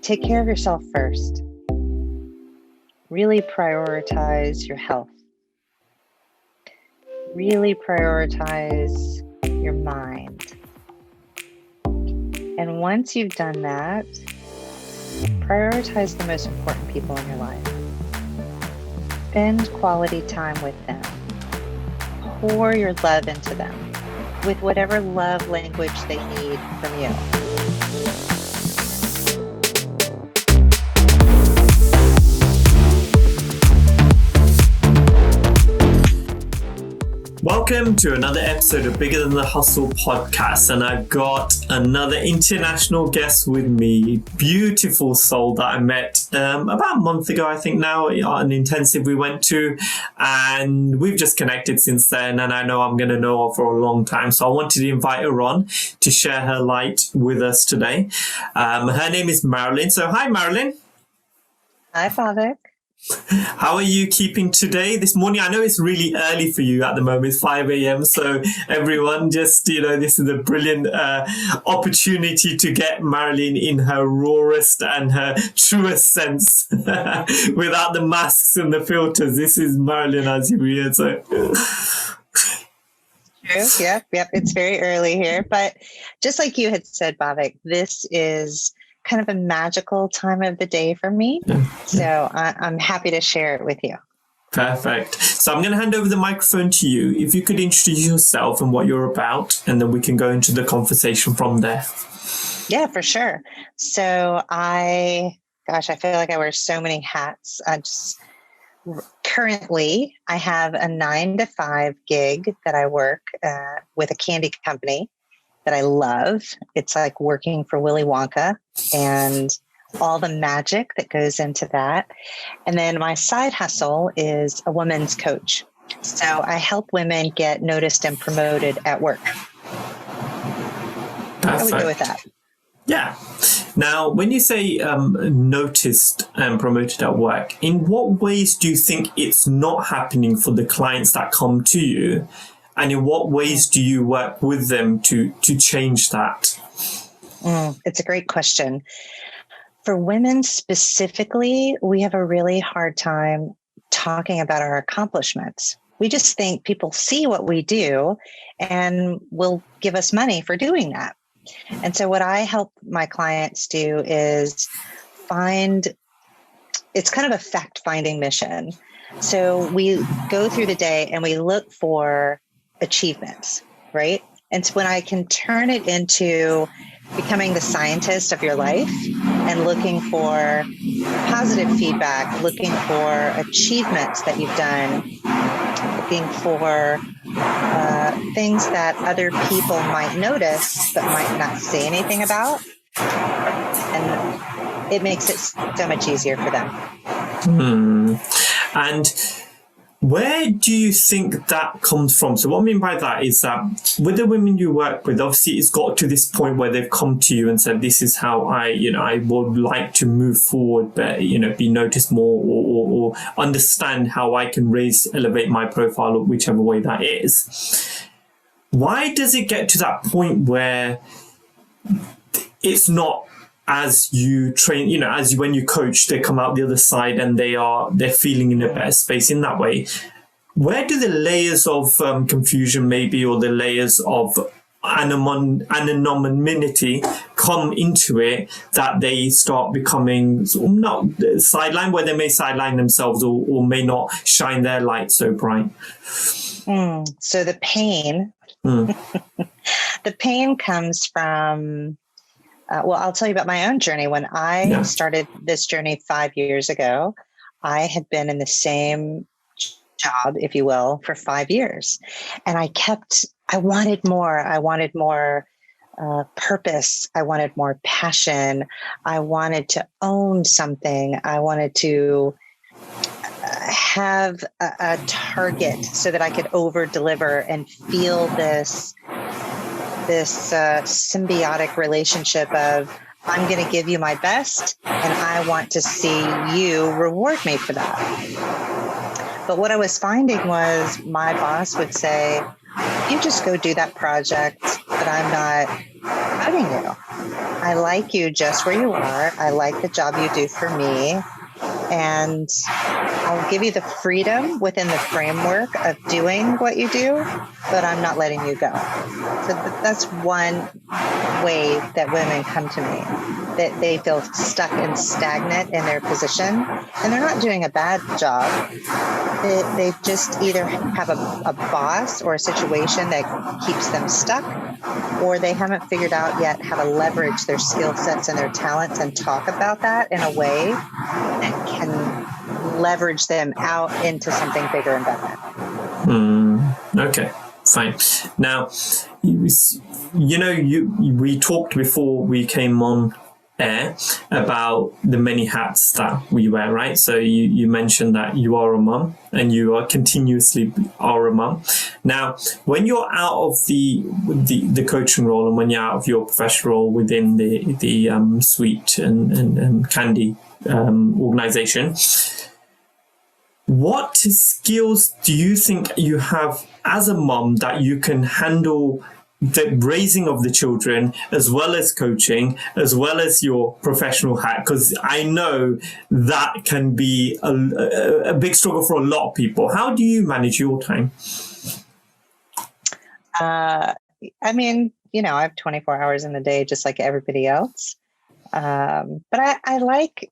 take care of yourself first. Really prioritize your health. Really prioritize your mind. And once you've done that, prioritize the most important people in your life. Spend quality time with them. Pour your love into them with whatever love language they need from you. Welcome to another episode of Bigger Than the Hustle podcast, and I've got another international guest with me, beautiful soul that I met about a month ago, I think now, an intensive we went to, and we've just connected since then, and I know I'm going to know her for a long time, so I wanted to invite her on to share her light with us today. Her name is Marilyn. So hi, Marilyn. Hi, Father. How are you keeping today, this morning? I know it's really early for you at the moment. It's 5 a.m. So everyone just, this is a brilliant opportunity to get Marilyn in her rawest and her truest sense without the masks and the filters. This is Marilyn as you hear. So. True. Yep. It's very early here. But just like you had said, Bhavik, this is kind of a magical time of the day for me. So I'm happy to share it with you. Perfect. So I'm going to hand over the microphone to you. If you could introduce yourself and what you're about, and then we can go into the conversation from there. Yeah, for sure. So I feel like I wear so many hats. Currently, I have a 9-to-5 gig that I work with a candy company that I love. It's like working for Willy Wonka and all the magic that goes into that. And then my side hustle is a women's coach. So I help women get noticed and promoted at work. Perfect. I would go with that. Yeah. Now, when you say noticed and promoted at work, in what ways do you think it's not happening for the clients that come to you? And in what ways do you work with them to change that? It's a great question. For women specifically, we have a really hard time talking about our accomplishments. We just think people see what we do and will give us money for doing that. And so what I help my clients do is it's kind of a fact-finding mission. So we go through the day and we look for achievements, right? And so when I can turn it into becoming the scientist of your life and looking for positive feedback, looking for achievements that you've done, looking for things that other people might notice but might not say anything about, and it makes it so much easier for them. And where do you think that comes from? So what I mean by that is that with the women you work with, obviously it's got to this point where they've come to you and said, this is how I would like to move forward, but, be noticed more or understand how I can elevate my profile, or whichever way that is. Why does it get to that point where it's not as you train, when you coach, they come out the other side and they're feeling in a better space in that way? Where do the layers of confusion maybe, or the layers of anonymity come into it, that they start becoming not sidelined, where they may sideline themselves or may not shine their light so bright? So the pain, the pain comes from, I'll tell you about my own journey. When I started this journey 5 years ago, I had been in the same job, if you will, for 5 years. And I wanted more. I wanted more purpose. I wanted more passion. I wanted to own something. I wanted to have a target so that I could over deliver and feel this symbiotic relationship of, I'm going to give you my best and I want to see you reward me for that. But what I was finding was my boss would say, you just go do that project that I'm not promoting you. I like you just where you are. I like the job you do for me. And I'll give you the freedom within the framework of doing what you do, but I'm not letting you go. So that's one way that women come to me, that they feel stuck and stagnant in their position, and they're not doing a bad job. They just either have a boss or a situation that keeps them stuck, or they haven't figured out yet how to leverage their skill sets and their talents and talk about that in a way that can leverage them out into something bigger and better. Okay, fine. Now, we talked before we came on air about the many hats that we wear, right? So you mentioned that you are a mum and you are continuously are a mum. Now, when you're out of the coaching role and when you're out of your professional role within the Sweet and Candy organization, what skills do you think you have as a mum that you can handle the raising of the children, as well as coaching, as well as your professional hat? Because I know that can be a big struggle for a lot of people. How do you manage your time? I have 24 hours in the day, just like everybody else. But I like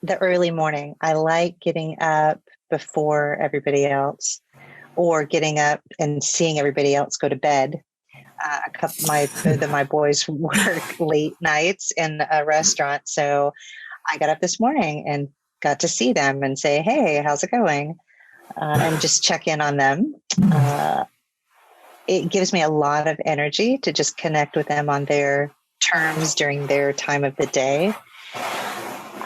the early morning. I like getting up before everybody else, or getting up and seeing everybody else go to bed. Both of my boys work late nights in a restaurant, so I got up this morning and got to see them and say, "Hey, how's it going?" And just check in on them. It gives me a lot of energy to just connect with them on their terms during their time of the day.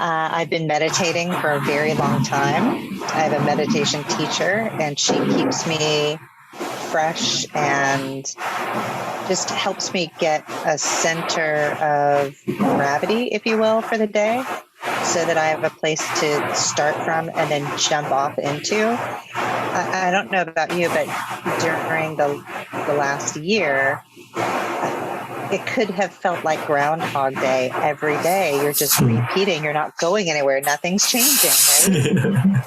I've been meditating for a very long time. I have a meditation teacher, and she keeps me fresh and just helps me get a center of gravity, if you will, for the day, so that I have a place to start from and then jump off into. I don't know about you, but during the last year, it could have felt like Groundhog Day every day. You're just repeating. You're not going anywhere. Nothing's changing,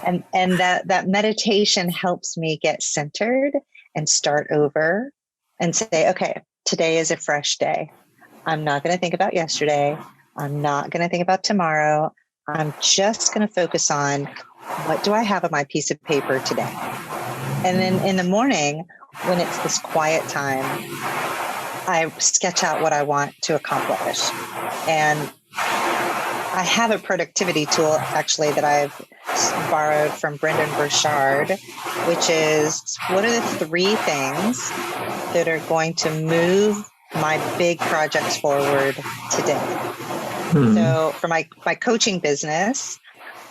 right? and that meditation helps me get centered and start over and say, okay, today is a fresh day. I'm not going to think about yesterday. I'm not going to think about tomorrow. I'm just going to focus on what do I have on my piece of paper today? And then in the morning, when it's this quiet time, I sketch out what I want to accomplish. And I have a productivity tool, actually, that I've borrowed from Brendan Burchard, which is, what are the 3 things that are going to move my big projects forward today? So for my coaching business,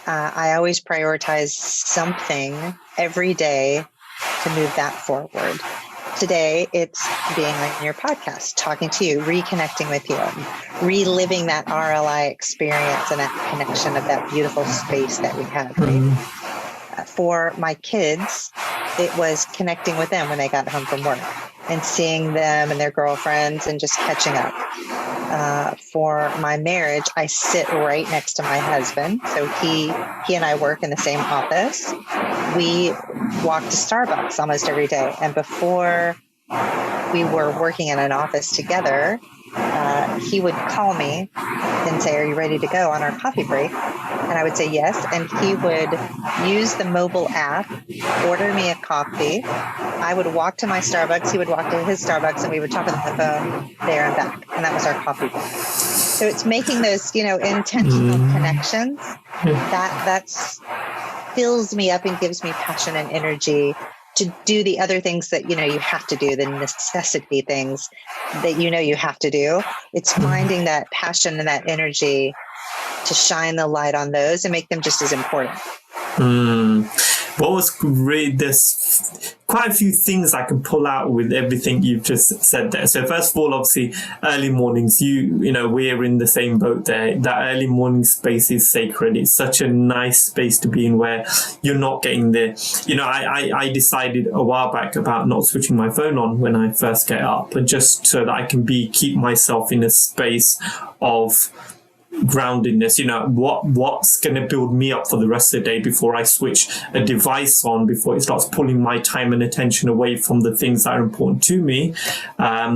I always prioritize something every day to move that forward. Today, it's being on your podcast, talking to you, reconnecting with you, reliving that RLI experience and that connection of that beautiful space that we had. Right? For my kids, it was connecting with them when they got home from work and seeing them and their girlfriends and just catching up. For my marriage, I sit right next to my husband. So he and I work in the same office. We walk to Starbucks almost every day. And before we were working in an office together, he would call me and say, "Are you ready to go on our coffee break?" And I would say yes. And he would use the mobile app, order me a coffee. I would walk to my Starbucks. He would walk to his Starbucks, and we would talk on the phone there and back. And that was our coffee break. So it's making those, intentional connections that's fills me up and gives me passion and energy to do the other things that, you have to do, the necessity things that, you have to do. It's finding that passion and that energy to shine the light on those and make them just as important. what was great, there's quite a few things I can pull out with everything you've just said there. So first of all, obviously, early mornings, you know, we're in the same boat there. That early morning space is sacred. It's such a nice space to be in where you're not getting there. You know, I decided a while back about not switching my phone on when I first get up, and just so that I can keep myself in a space of groundedness. You know, what's going to build me up for the rest of the day before I switch a device on, before it starts pulling my time and attention away from the things that are important to me.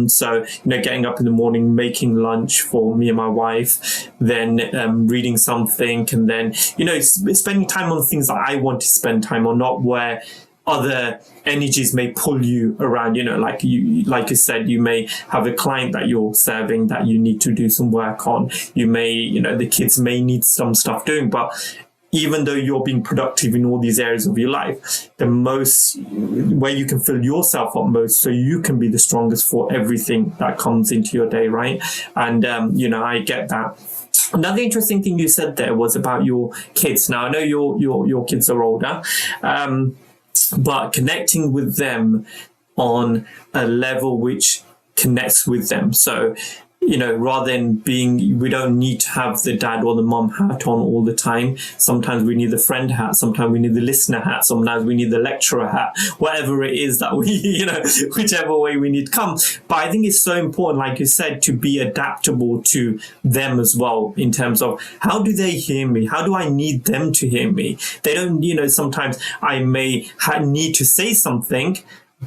So, you know, getting up in the morning, making lunch for me and my wife, then reading something, and then, you know, spending time on things that I want to spend time on, not where other energies may pull you around. You know, like you said, you may have a client that you're serving that you need to do some work on. You may, you know, the kids may need some stuff doing, but even though you're being productive in all these areas of your life, the most where you can fill yourself up most, so you can be the strongest for everything that comes into your day, right? And you know, I get that. Another interesting thing you said there was about your kids. Now, I know your kids are older, but connecting with them on a level which connects with them. So, you know, rather than we don't need to have the dad or the mom hat on all the time. Sometimes we need the friend hat. Sometimes we need the listener hat. Sometimes we need the lecturer hat. Whatever it is that we, you know, whichever way we need to come. But I think it's so important, like you said, to be adaptable to them as well, in terms of how do they hear me? How do I need them to hear me? They don't, you know, sometimes I may need to say something,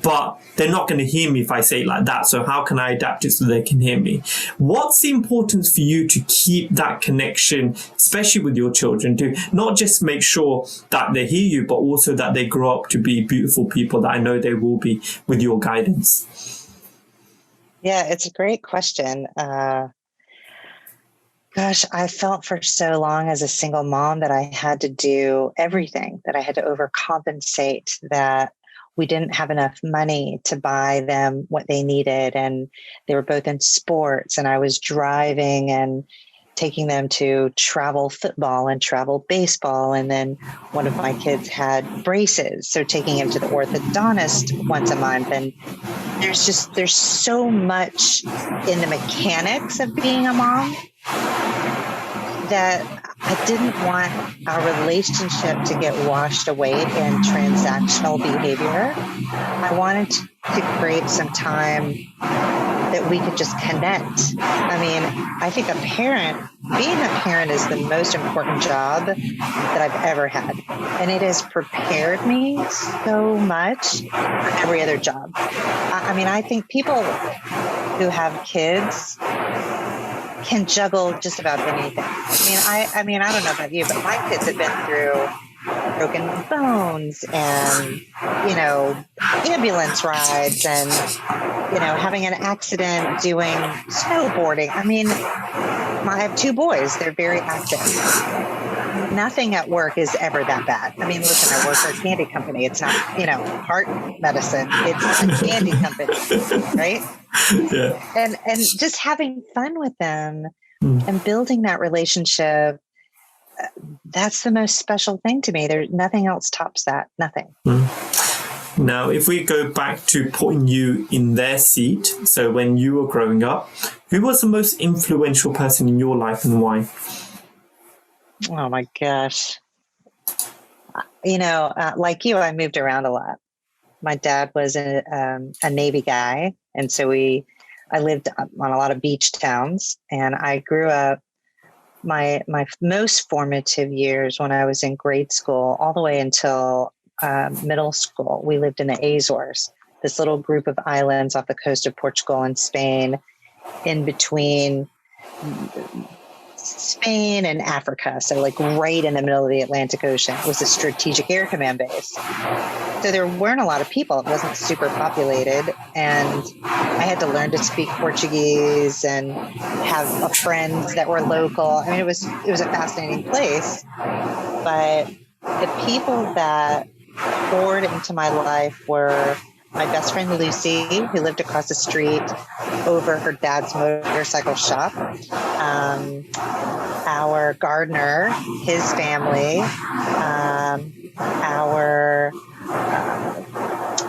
but they're not going to hear me if I say it like that. So how can I adapt it so they can hear me? What's the importance for you to keep that connection, especially with your children, to not just make sure that they hear you, but also that they grow up to be beautiful people that I know they will be with your guidance? Yeah, it's a great question. Gosh, I felt for so long as a single mom that I had to do everything, that I had to overcompensate, that we didn't have enough money to buy them what they needed. And they were both in sports, and I was driving and taking them to travel football and travel baseball. And then one of my kids had braces, so taking him to the orthodontist once a month. And there's so much in the mechanics of being a mom that I didn't want our relationship to get washed away in transactional behavior. I wanted to create some time that we could just connect. I mean, I think being a parent is the most important job that I've ever had. And it has prepared me so much for every other job. I mean, I think people who have kids can juggle just about anything. I mean, I don't know about you, but my kids have been through broken bones and, you know, ambulance rides and, you know, having an accident doing snowboarding. I mean, I have two boys. They're very active. Nothing at work is ever that bad. I mean, listen, I work for a candy company. It's not, you know, heart medicine. It's a candy company, right? Yeah. And just having fun with them and building that relationship, that's the most special thing to me. There's nothing else tops that. Nothing. Now, if we go back to putting you in their seat, so when you were growing up, who was the most influential person in your life and why? Oh my gosh. You know, like you, I moved around a lot. My dad was a Navy guy. And so I lived on a lot of beach towns, and I grew up my most formative years when I was in grade school, all the way until middle school. We lived in the Azores, this little group of islands off the coast of Portugal and Spain, in between Spain and Africa. So like right in the middle of the Atlantic Ocean. It was a strategic air command base. So there weren't a lot of people. It wasn't super populated. And I had to learn to speak Portuguese and have friends that were local. I mean, it was a fascinating place. But the people that poured into my life were my best friend, Lucy, who lived across the street over her dad's motorcycle shop. Our gardener, his family,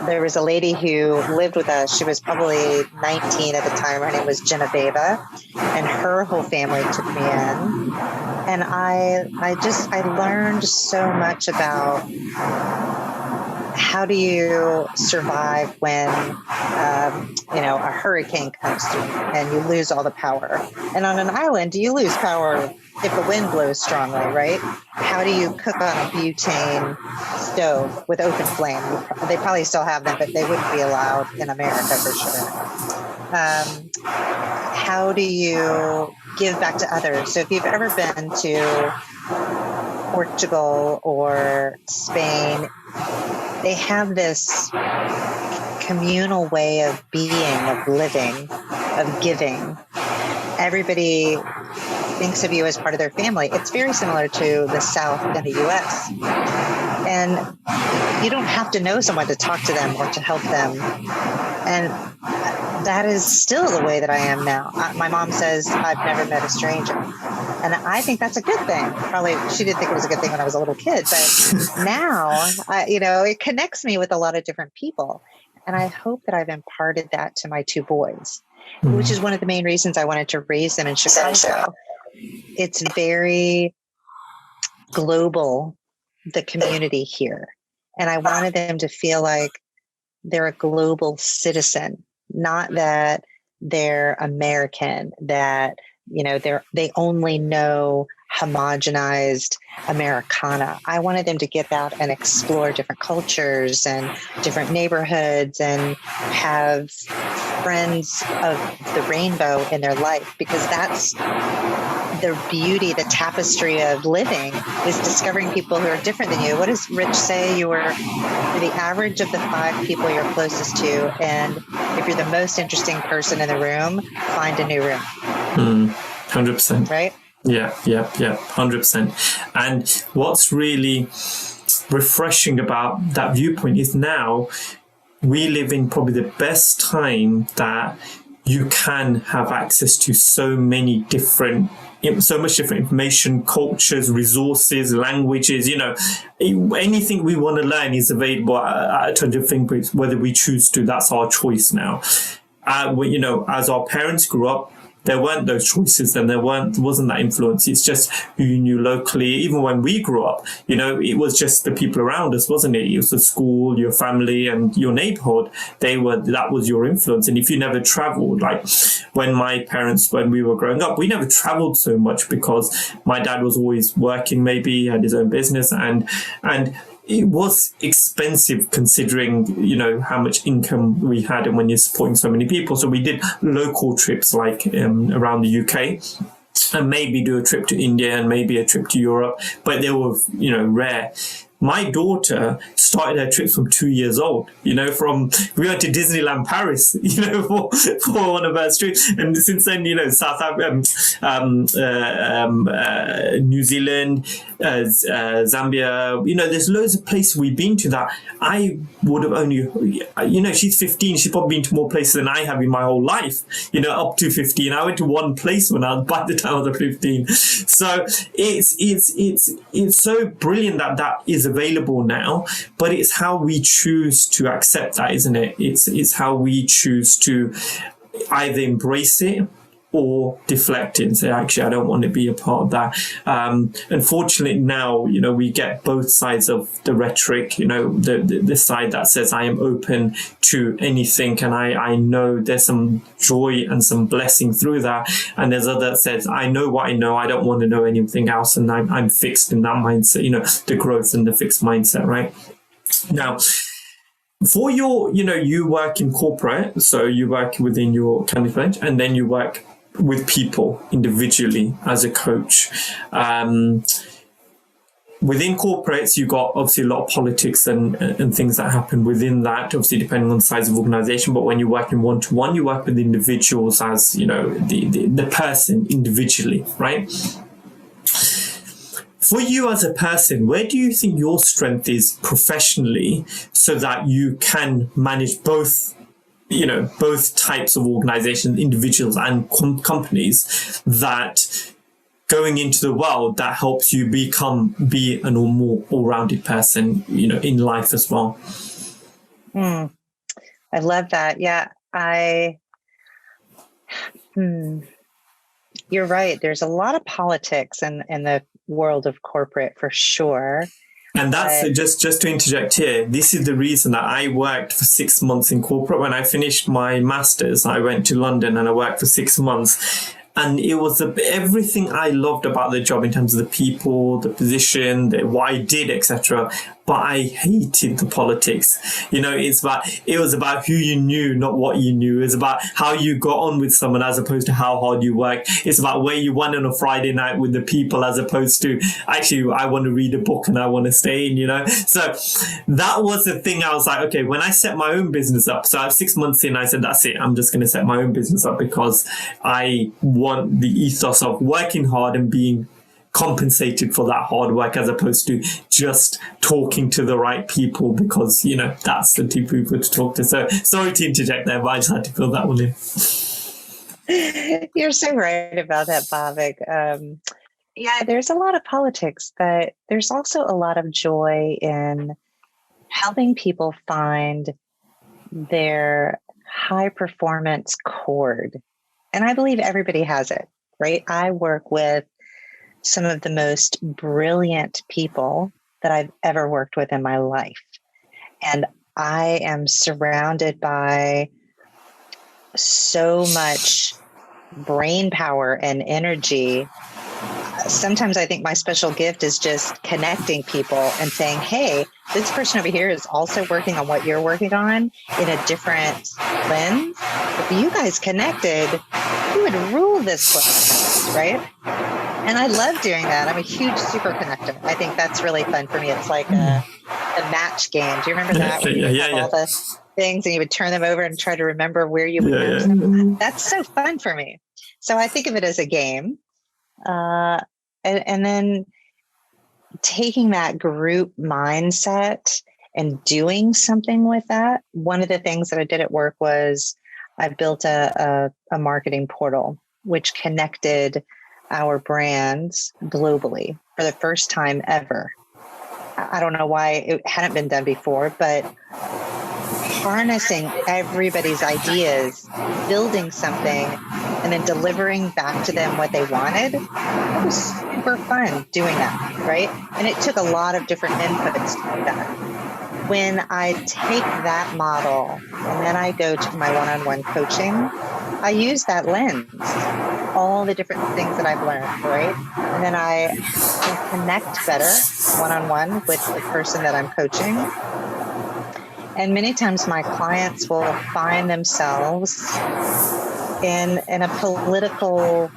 there was a lady who lived with us. She was probably 19 at the time. Her name was Genevieve, and her whole family took me in. And I learned so much about how do you survive when, a hurricane comes through and you lose all the power. And on an island, you lose power if the wind blows strongly, right? How do you cook on a butane stove with open flame? They probably still have them, but they wouldn't be allowed in America for sure. How do you give back to others? So if you've ever been to Portugal or Spain, they have this communal way of being, of living, of giving. Everybody thinks of you as part of their family. It's very similar to the South in the US. And you don't have to know someone to talk to them or to help them. And that is still the way that I am now. My mom says I've never met a stranger. And I think that's a good thing. Probably she didn't think it was a good thing when I was a little kid, but now, it connects me with a lot of different people. And I hope that I've imparted that to my two boys, which is one of the main reasons I wanted to raise them in Chicago. It's very global, the community here. And I wanted them to feel like they're a global citizen, not that they're American, that they only know homogenized Americana. I wanted them to get out and explore different cultures and different neighborhoods and have friends of the rainbow in their life, because that's the beauty, the tapestry of living, is discovering people who are different than you. What does Rich say? You're the average of the 5 people you're closest to. And if you're the most interesting person in the room, find a new room. 100%. Right? Yeah, 100%. And what's really refreshing about that viewpoint is now we live in probably the best time that you can have access to so much different information, cultures, resources, languages. Anything we want to learn is available at a touch of fingertips, whether we choose to. That's our choice now. As our parents grew up, there weren't those choices, and there wasn't that influence. It's just who you knew locally. Even when we grew up, it was just the people around us, wasn't it? It was the school, your family, and your neighborhood. That was your influence. And if you never traveled, like when we were growing up, we never traveled so much because my dad was always working. Maybe he had his own business, and it was expensive considering, how much income we had and when you're supporting so many people. So we did local trips like around the UK, and maybe do a trip to India and maybe a trip to Europe, but they were, rare. My daughter started her trips from 2 years old. We went to Disneyland Paris, for one of her trips. And since then, South Africa, New Zealand, Zambia, there's loads of places we've been to that I would have only, she's 15. She's probably been to more places than I have in my whole life, up to 15. I went to one place by the time I was 15. So it's so brilliant that is available now, but it's how we choose to accept that, isn't it? It's how we choose to either embrace it or deflect it and say, actually, I don't want to be a part of that. Unfortunately, now, we get both sides of the rhetoric, the side that says I am open to anything, and I know there's some joy and some blessing through that. And there's other that says, I know what I know, I don't want to know anything else, and I'm fixed in that mindset, the growth and the fixed mindset, right? Now, for you work in corporate, so you work within your company pledge, and then you work with people individually as a coach. Within corporates, you got obviously a lot of politics and things that happen within that, obviously depending on the size of organization. But when you work in one-to-one, you work with individuals as, the person individually, right? For you as a person, where do you think your strength is professionally so that you can manage both types of organizations, individuals and companies that going into the world that helps you be a more all-rounded person, in life as well. I love that. Yeah, you're right. There's a lot of politics in the world of corporate, for sure. And that's just to interject here. This is the reason that I worked for 6 months in corporate. When I finished my master's, I went to London and I worked for 6 months. And it was everything I loved about the job in terms of the people, the position, what I did, etc. But I hated the politics. It was about who you knew, not what you knew. It's about how you got on with someone as opposed to how hard you worked. It's about where you went on a Friday night with the people as opposed to, actually, I want to read a book and I want to stay in, So that was the thing. I was like, okay, when I set my own business up, so I have 6 months in, I said, that's it. I'm just going to set my own business up because I want the ethos of working hard and being compensated for that hard work as opposed to just talking to the right people because, that's the two people to talk to. So sorry to interject there, but I just had to fill that one in. You're so right about that, Bhavik. Yeah, there's a lot of politics, but there's also a lot of joy in helping people find their high performance chord. And I believe everybody has it, right? I work with some of the most brilliant people that I've ever worked with in my life. And I am surrounded by so much brain power and energy. Sometimes I think my special gift is just connecting people and saying, hey, this person over here is also working on what you're working on in a different lens. If you guys connected, you would rule this place, right? And I love doing that. I'm a huge super connector. I think that's really fun for me. It's like a match game. Do you remember that? Where you have all the things and you would turn them over and try to remember where you would match them. That's so fun for me. So I think of it as a game. And then taking that group mindset and doing something with that. One of the things that I did at work was I built a marketing portal, which connected our brands globally for the first time ever. I don't know why it hadn't been done before, but harnessing everybody's ideas, building something, and then delivering back to them what they wanted. It was super fun doing that, right? And it took a lot of different inputs to do that. When I take that model and then I go to my one-on-one coaching, I use that lens, all the different things that I've learned, right? And then I can connect better one-on-one with the person that I'm coaching. And many times my clients will find themselves in a political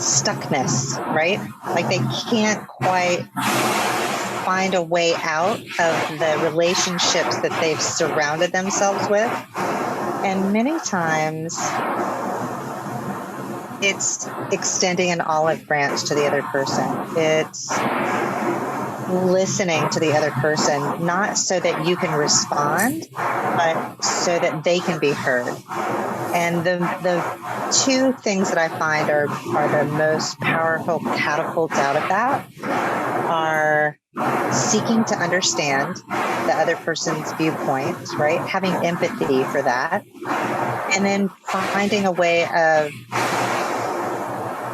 stuckness, right? Like they can't quite find a way out of the relationships that they've surrounded themselves with. And many times it's extending an olive branch to the other person. It's listening to the other person, not so that you can respond, but so that they can be heard. And the two things that I find are the most powerful catapults out of that are seeking to understand the other person's viewpoint, right? Having empathy for that. And then finding a way of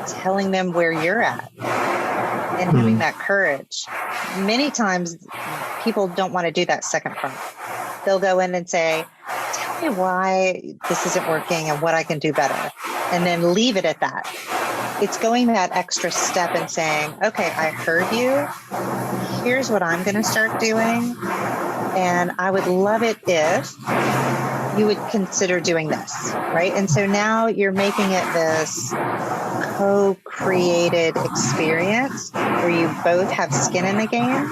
telling them where you're at and having that courage. Many times people don't want to do that second part. They'll go in and say, tell me why this isn't working and what I can do better. And then leave it at that. It's going that extra step and saying, okay, I heard you. Here's what I'm going to start doing. And I would love it if you would consider doing this, right? And so now you're making it this co-created experience where you both have skin in the game.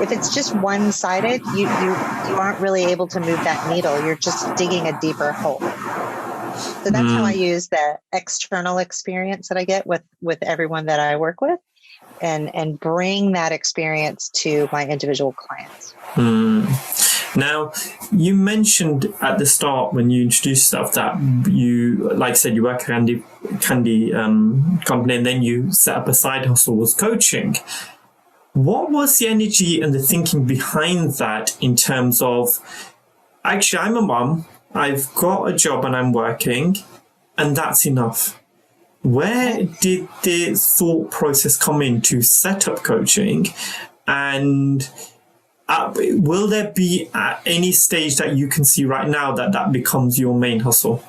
If it's just one-sided, you aren't really able to move that needle. You're just digging a deeper hole. So that's how I use the external experience that I get with everyone that I work with. and bring that experience to my individual clients. Now, you mentioned at the start when you introduced yourself that you, like I said, you work at a candy company, and then you set up a side hustle was coaching. What was the energy and the thinking behind that in terms of, actually, I'm a mom, I've got a job and I'm working, and that's enough? Where did the thought process come in to set up coaching? And will there be at any stage that you can see right now that becomes your main hustle?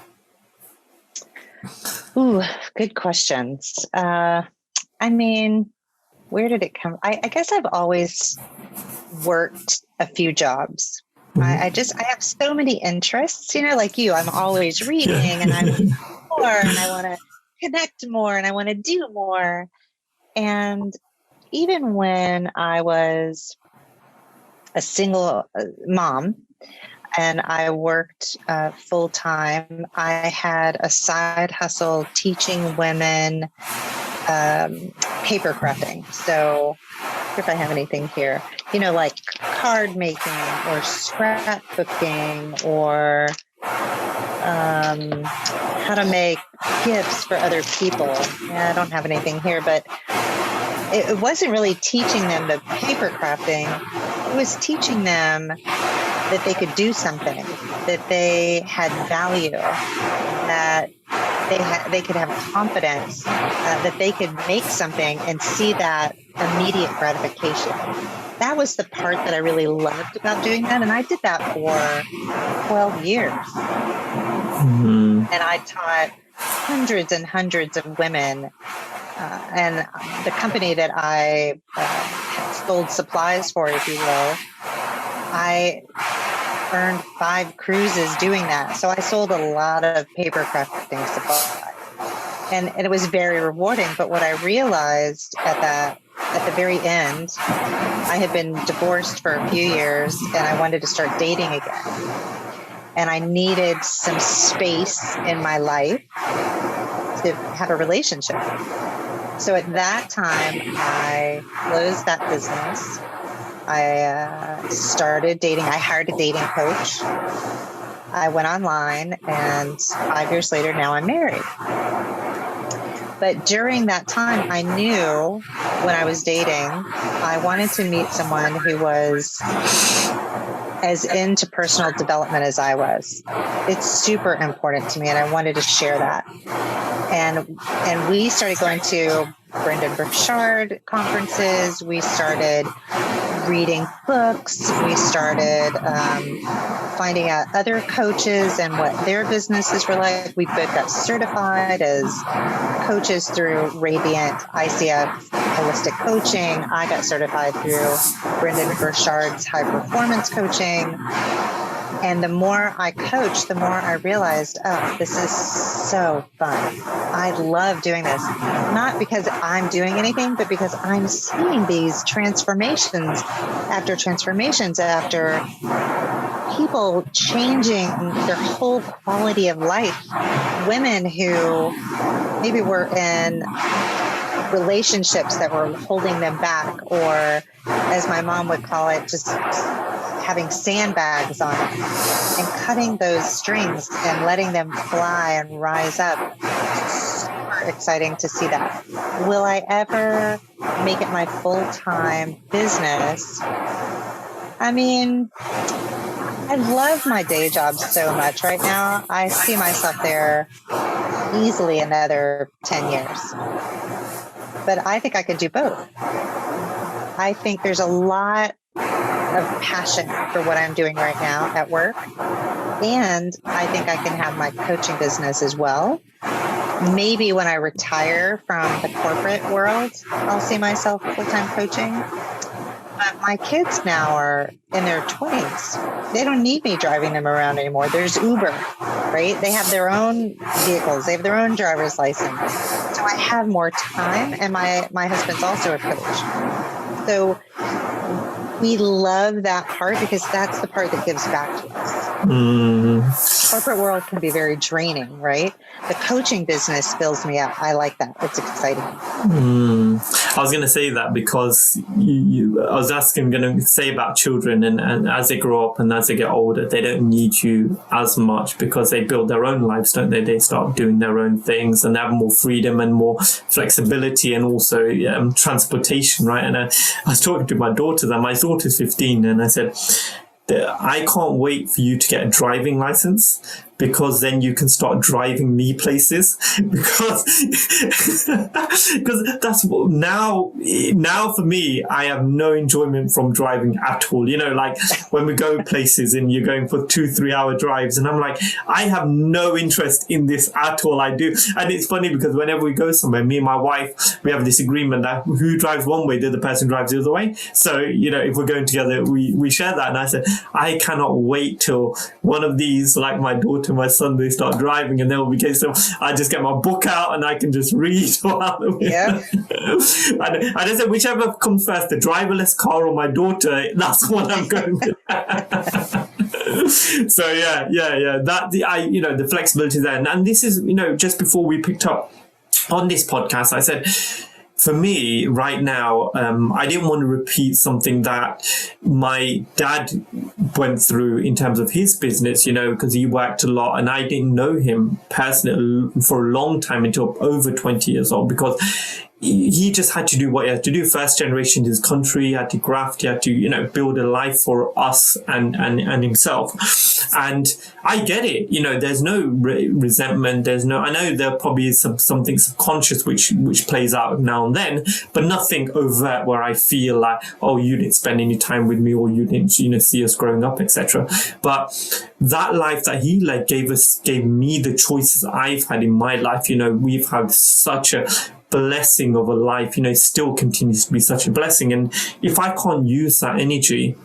Ooh, good questions. I mean, where did it come? I guess I've always worked a few jobs. I have so many interests, like you. I'm always reading, and I want more, and I want to connect more, and I want to do more. And even when I was a single mom and I worked full time, I had a side hustle teaching women paper crafting. So if I have anything here, like card making or scrapbooking, or how to make gifts for other people. Yeah, I don't have anything here, but it wasn't really teaching them the paper crafting. It was teaching them that they could do something, that they had value, that they could have confidence, that they could make something and see that immediate gratification. That was the part that I really loved about doing that. And I did that for 12 years. And I taught hundreds and hundreds of women. And the company that I sold supplies for, if you will, I earned 5 cruises doing that. So I sold a lot of paper crafting supplies. And it was very rewarding. But what I realized at the very end, I had been divorced for a few years and I wanted to start dating again. And I needed some space in my life to have a relationship. So at that time, I closed that business. I started dating. I hired a dating coach. I went online, and 5 years later, now I'm married. But during that time, I knew when I was dating, I wanted to meet someone who was as into personal development as I was. It's super important to me, and I wanted to share that. And we started going to Brendon Burchard conferences. We started reading books. We started finding out other coaches and what their businesses were like. We both got certified as coaches through Radiant ICF Holistic Coaching. I got certified through Brendon Burchard's High Performance Coaching. And the more I coached, the more I realized, oh, this is so fun. I love doing this. Not because I'm doing anything, but because I'm seeing these transformations after people changing their whole quality of life. Women who maybe were in relationships that were holding them back, or as my mom would call it, just having sandbags on them, and cutting those strings and letting them fly and rise up. It's super exciting to see that. Will I ever make it my full-time business? I mean, I love my day job so much right now. I see myself there easily another 10 years. But I think I could do both. I think there's a lot of passion for what I'm doing right now at work. And I think I can have my coaching business as well. Maybe when I retire from the corporate world, I'll see myself full-time coaching. But my kids now are in their 20s. They don't need me driving them around anymore. There's Uber, right? They have their own vehicles. They have their own driver's license. So I have more time. And my husband's also a coach. So we love that part because that's the part that gives back to us. Corporate world can be very draining, right? The coaching business fills me up. I like that. It's exciting. I was going to say that because I was going to say about children, and as they grow up and as they get older, they don't need you as much because they build their own lives, don't they? They start doing their own things and they have more freedom and more flexibility, and also transportation, right? And I was talking to my daughter, and my daughter's 15, and I said, I can't wait for you to get a driving license, because then you can start driving me places, because that's what now for me, I have no enjoyment from driving at all. You know, like when we go places and you're going for 2-3 hour drives, and I'm like, I have no interest in this at all. I do. And it's funny because whenever we go somewhere, me and my wife, we have this agreement that who drives one way, the other person drives the other way. So, you know, if we're going together, we share that. And I said, I cannot wait till one of these, like my daughter, my son, they start driving, and they'll be so I just get my book out and I can just read while yeah. And I said, whichever comes first, the driverless car or my daughter, that's what I'm going with. So yeah. That the flexibility there, and this is, you know, just before we picked up on this podcast, I said, for me right now, I didn't want to repeat something that my dad went through in terms of his business, you know, because he worked a lot and I didn't know him personally for a long time, until over 20 years old, because he just had to do what he had to do. First generation in his country, he had to graft, he had to, you know, build a life for us and himself. And I get it, you know, there's no resentment, I know there probably is something subconscious which plays out now and then, but nothing overt where I feel like, oh, you didn't spend any time with me, or you didn't, you know, see us growing up, etc. But that life that he led gave me the choices I've had in my life. You know, we've had such a blessing of a life, you know, it still continues to be such a blessing. And if I can't use that energy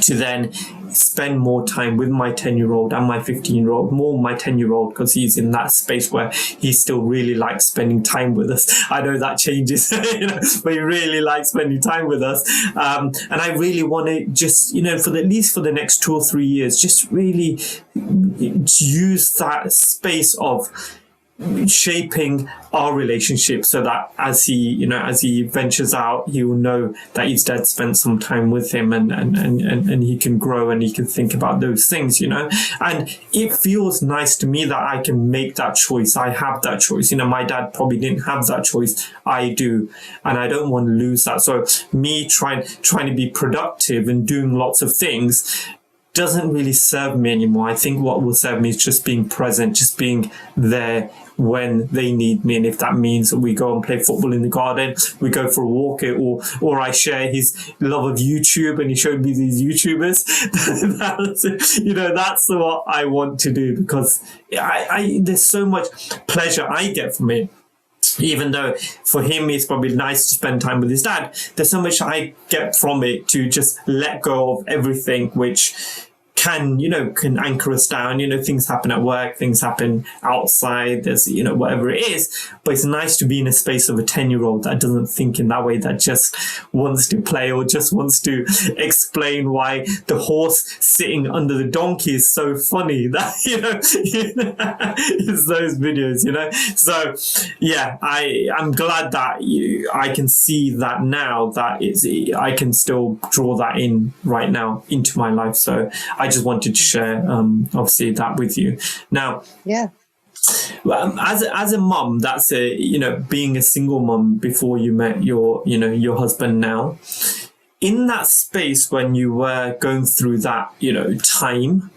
to then spend more time with my 10-year-old and my 15-year-old, more my 10-year-old, because he's in that space where he still really likes spending time with us. I know that changes, you know, but he really likes spending time with us. And I really want to just, you know, at least for the next 2 or 3 years, just really use that space of shaping our relationship, so that as he ventures out, he will know that his dad spent some time with him, and he can grow and he can think about those things, you know. And it feels nice to me that I can make that choice. I have that choice. You know, my dad probably didn't have that choice. I do, and I don't want to lose that. So me trying to be productive and doing lots of things doesn't really serve me anymore. I think what will serve me is just being present, just being there when they need me. And if that means that we go and play football in the garden, we go for a walk, or I share his love of YouTube and he showed me these YouTubers, that's what I want to do, because I there's so much pleasure I get from it. Even though for him it's probably nice to spend time with his dad, there's so much I get from it to just let go of everything which can anchor us down. You know, things happen at work, things happen outside, there's, you know, whatever it is. But it's nice to be in a space of a 10-year-old that doesn't think in that way, that just wants to play or just wants to explain why the horse sitting under the donkey is so funny. That, it's those videos, you know. So yeah, I'm glad that I can see that now, that I can still draw that in right now into my life. So I just wanted to share, obviously, that with you. Now, yeah. As a mum, that's being a single mum before you met your husband now. In that space when you were going through that, time,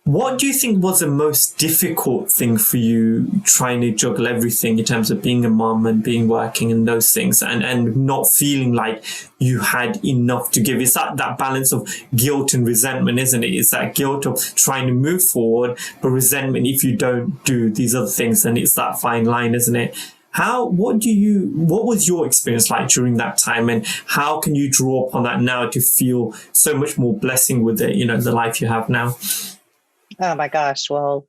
what do you think was the most difficult thing for you trying to juggle everything in terms of being a mum and being working and those things, and not feeling like you had enough to give? It's that balance of guilt and resentment, isn't it? It's that guilt of trying to move forward, but resentment if you don't do these other things, and it's that fine line, isn't it? What was your experience like during that time, and how can you draw upon that now to feel so much more blessing with it, the life you have now? Oh my gosh. Well,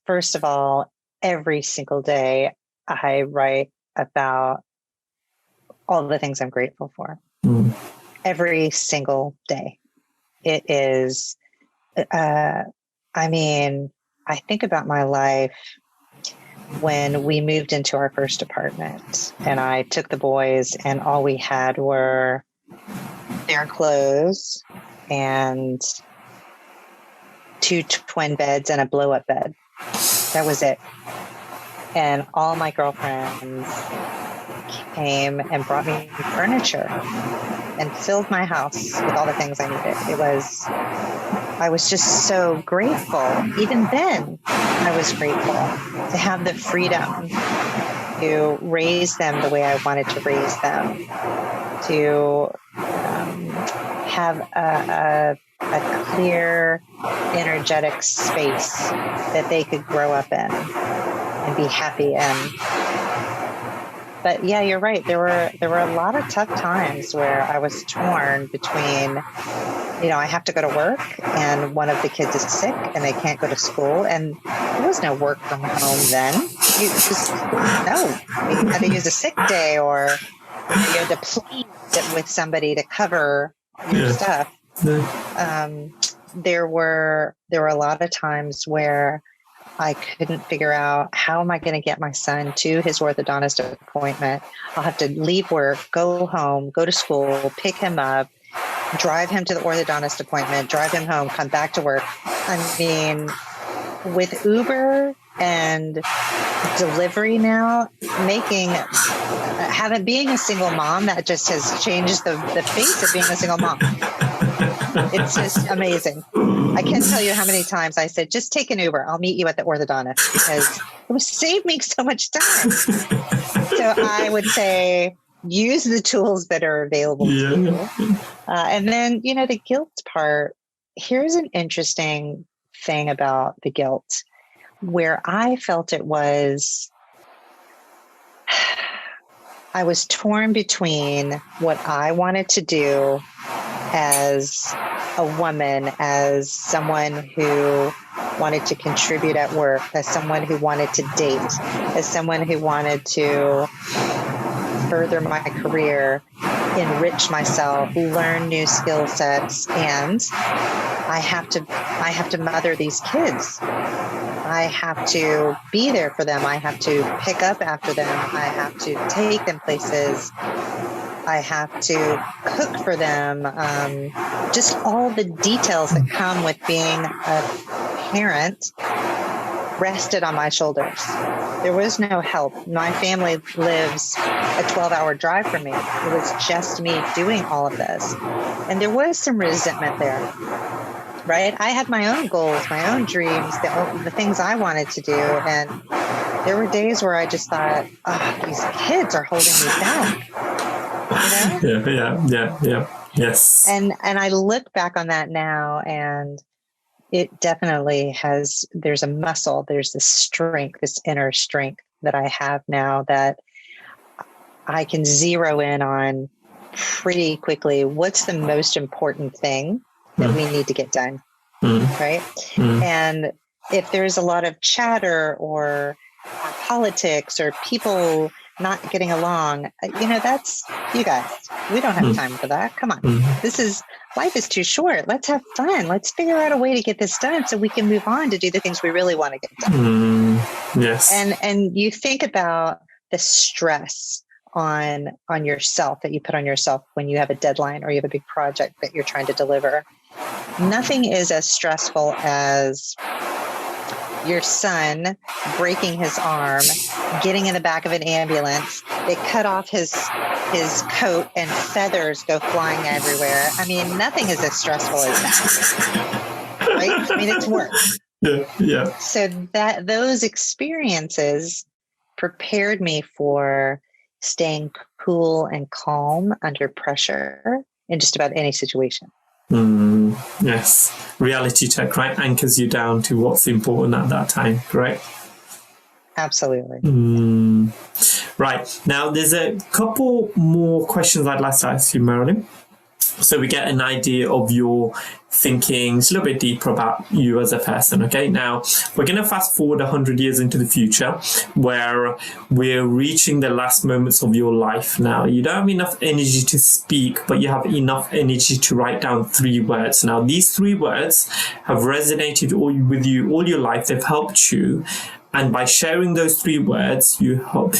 first of all, every single day I write about all the things I'm grateful for. Every single day. It is I mean, I think about my life when we moved into our first apartment and I took the boys and all we had were their clothes and 2 twin beds and a blow-up bed. That was it. And all my girlfriends came and brought me furniture and filled my house with all the things I needed. I was just so grateful. Even then, I was grateful to have the freedom to raise them the way I wanted to raise them, to have a clear, energetic space that they could grow up in and be happy in. But yeah, you're right. There were a lot of tough times where I was torn between, I have to go to work and one of the kids is sick and they can't go to school. And there was no work from home then. You had to use a sick day or you had to plead with somebody to cover your stuff. There were a lot of times where I couldn't figure out how am I going to get my son to his orthodontist appointment. I'll have to leave work, go home, go to school, pick him up, drive him to the orthodontist appointment, drive him home, come back to work. I mean, with Uber and delivery now, being a single mom, that just has changed the face of being a single mom. It's just amazing. I can't tell you how many times I said, just take an Uber. I'll meet you at the orthodontist because it would save me so much time. So I would say use the tools that are available to you. And then, the guilt part, here's an interesting thing about the guilt where I felt it was, I was torn between what I wanted to do as a woman, as someone who wanted to contribute at work, as someone who wanted to date, as someone who wanted to further my career, enrich myself, learn new skill sets, and I have to mother these kids. I have to be there for them. I have to pick up after them. I have to take them places. I have to cook for them. Just all the details that come with being a parent rested on my shoulders. There was no help. My family lives a 12-hour drive from me. It was just me doing all of this. And there was some resentment there, right? I had my own goals, my own dreams, the things I wanted to do. And there were days where I just thought, these kids are holding me back. Yeah. Yes. And I look back on that now and it definitely there's a muscle, there's this strength, this inner strength that I have now that I can zero in on pretty quickly. What's the most important thing that we need to get done? Right. And if there's a lot of chatter or politics or people not getting along, that's you guys. We don't have time for that. Come on. Life is too short. Let's have fun. Let's figure out a way to get this done so we can move on to do the things we really want to get done. Yes. And you think about the stress on yourself that you put on yourself when you have a deadline or you have a big project that you're trying to deliver. Nothing is as stressful as your son breaking his arm, getting in the back of an ambulance. They cut off his coat and feathers go flying everywhere. I mean, nothing is as stressful as that, right? I mean, it's work. Yeah. So those experiences prepared me for staying cool and calm under pressure in just about any situation. Yes. Reality check, right? Anchors you down to what's important at that time, correct? Absolutely. Right. Now, there's a couple more questions I'd like to ask you, Marilyn. So we get an idea of your thinking, it's a little bit deeper about you as a person. Okay, now we're going to fast forward 100 years into the future, where we're reaching the last moments of your life. Now you don't have enough energy to speak, but you have enough energy to write down 3 words. Now these 3 words have resonated with you all your life. They've helped you, and by sharing those 3 words, you hope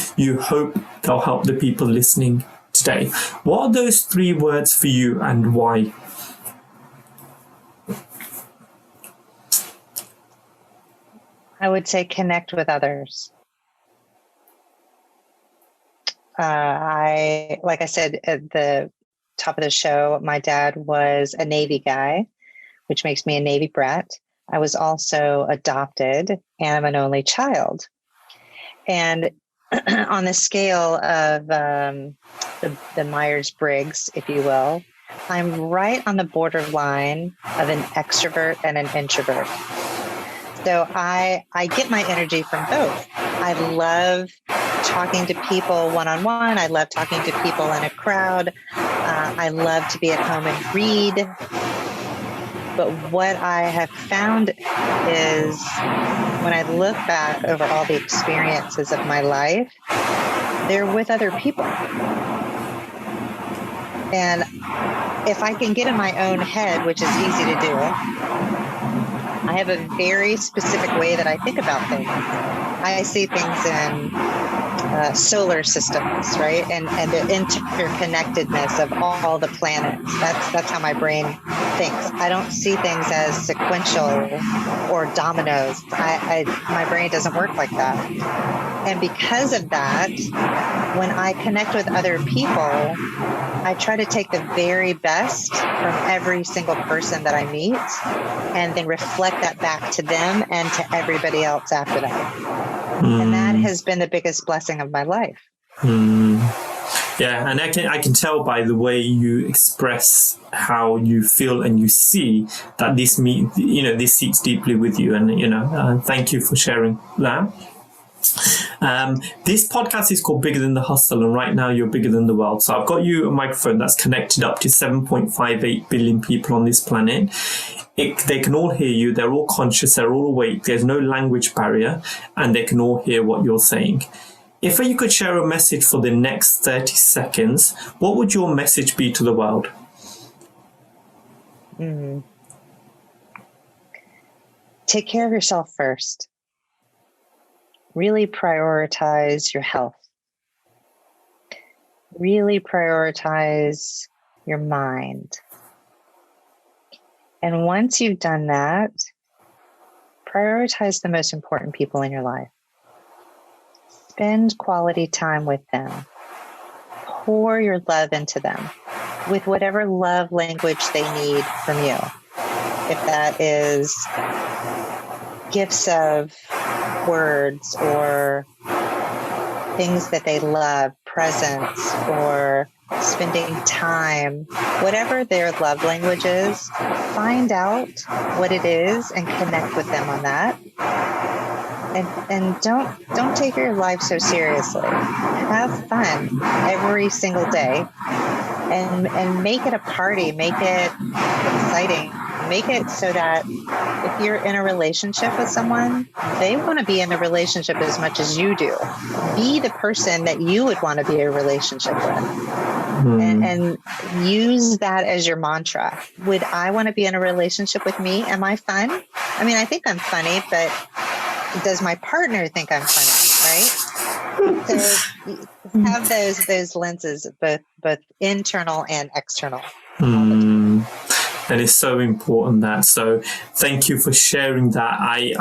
they'll help the people listening today. What are those 3 words for you, and why? I would say connect with others. Like I said at the top of the show, my dad was a Navy guy, which makes me a Navy brat. I was also adopted, and I'm an only child. And on the scale of the Myers-Briggs, if you will, I'm right on the borderline of an extrovert and an introvert. So I get my energy from both. I love talking to people one-on-one. I love talking to people in a crowd. I love to be at home and read. But what I have found is when I look back over all the experiences of my life, they're with other people. And if I can get in my own head, which is easy to do, I have a very specific way that I think about things. I see things in solar systems, right? And the interconnectedness of all the planets. That's how my brain thinks. I don't see things as sequential or dominoes. My brain doesn't work like that. And because of that, when I connect with other people, I try to take the very best from every single person that I meet and then reflect that back to them and to everybody else after that. And that has been the biggest blessing of my life. Yeah, and I can tell by the way you express how you feel and you see that this sits deeply with you. And thank you for sharing that. This podcast is called Bigger Than the Hustle, and right now you're bigger than the world. So I've got you a microphone that's connected up to 7.58 billion people on this planet. They can all hear you. They're all conscious. They're all awake. There's no language barrier, and they can all hear what you're saying. If you could share a message for the next 30 seconds, what would your message be to the world? Take care of yourself first. Really prioritize your health. Really prioritize your mind. And once you've done that, prioritize the most important people in your life. Spend quality time with them. Pour your love into them with whatever love language they need from you. If that is gifts of words or things that they love, presents, or spending time, whatever their love language is, find out what it is and connect with them on that. And don't take your life so seriously. Have fun every single day and make it a party, make it exciting. Make it so that if you're in a relationship with someone, they want to be in the relationship as much as you do. Be the person that you would want to be in a relationship with. And use that as your mantra. Would I want to be in a relationship with me? Am I fun? I mean, I think I'm funny, but does my partner think I'm funny, right? So have those lenses, both internal and external. And it's so important that. So thank you for sharing that. I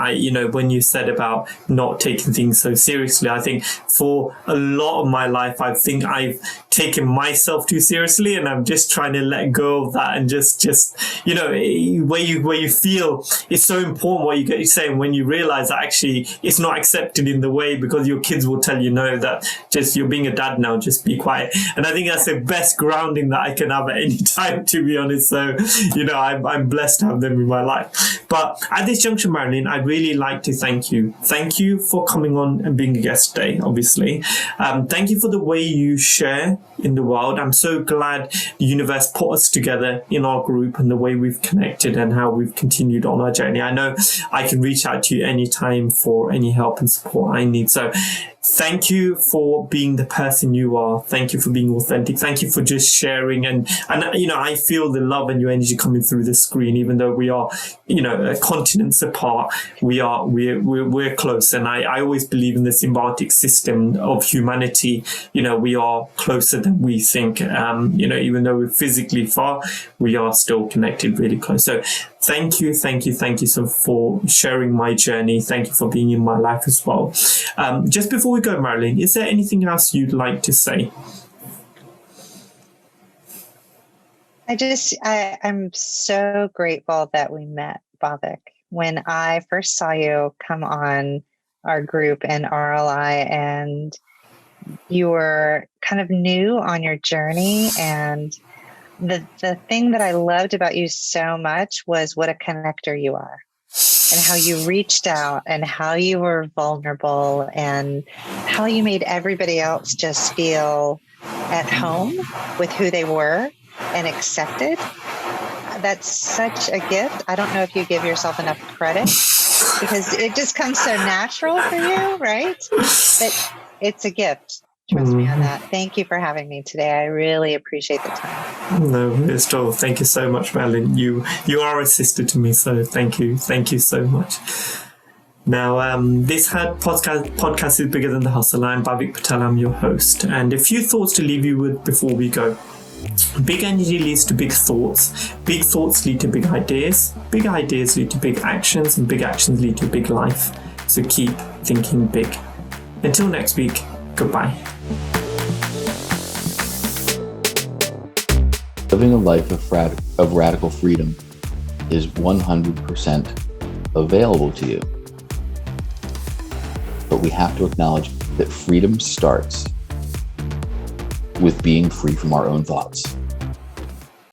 when you said about not taking things so seriously, I think for a lot of my life, I think I've taken myself too seriously, and I'm just trying to let go of that and just where you feel it's so important what you're saying, when you realize that actually it's not accepted in the way, because your kids will tell you no, that just you're being a dad now, just be quiet. And I think that's the best grounding that I can have at any time, to be honest. So I'm blessed to have them in my life. But at this juncture, Marilyn, I'd really like to thank you. Thank you for coming on and being a guest today, obviously. Thank you for the way you share in the world. I'm so glad the universe put us together in our group and the way we've connected and how we've continued on our journey. I know I can reach out to you anytime for any help and support I need. So thank you for being the person you are. Thank you for being authentic. Thank you for just sharing. And I feel the love and your energy coming through the screen, even though we are, continents apart, we're close. And I always believe in the symbiotic system of humanity. We are closer than we think. Even though we're physically far, we are still connected really close. So thank you so for sharing my journey. Thank you for being in my life as well. Just before we go, Marilyn, is there anything else you'd like to say? I'm so grateful that we met, Bhavik. When I first saw you come on our group in RLI, and you were kind of new on your journey, and the thing that I loved about you so much was what a connector you are, and how you reached out, and how you were vulnerable, and how you made everybody else just feel at home with who they were and accepted. That's such a gift. I don't know if you give yourself enough credit, because it just comes so natural for you, right? But it's a gift. Trust me on that. Thank you for having me today. I really appreciate the time. No, it's all. Thank you so much, Marilyn. You are a sister to me, so thank you. Thank you so much. Now, this podcast is Bigger Than The Hustle. I'm Bhavik Patel. I'm your host. And a few thoughts to leave you with before we go. Big energy leads to big thoughts. Big thoughts lead to big ideas. Big ideas lead to big actions, and big actions lead to a big life. So keep thinking big. Until next week, goodbye. Living a life of radical freedom is 100% available to you. But we have to acknowledge that freedom starts with being free from our own thoughts.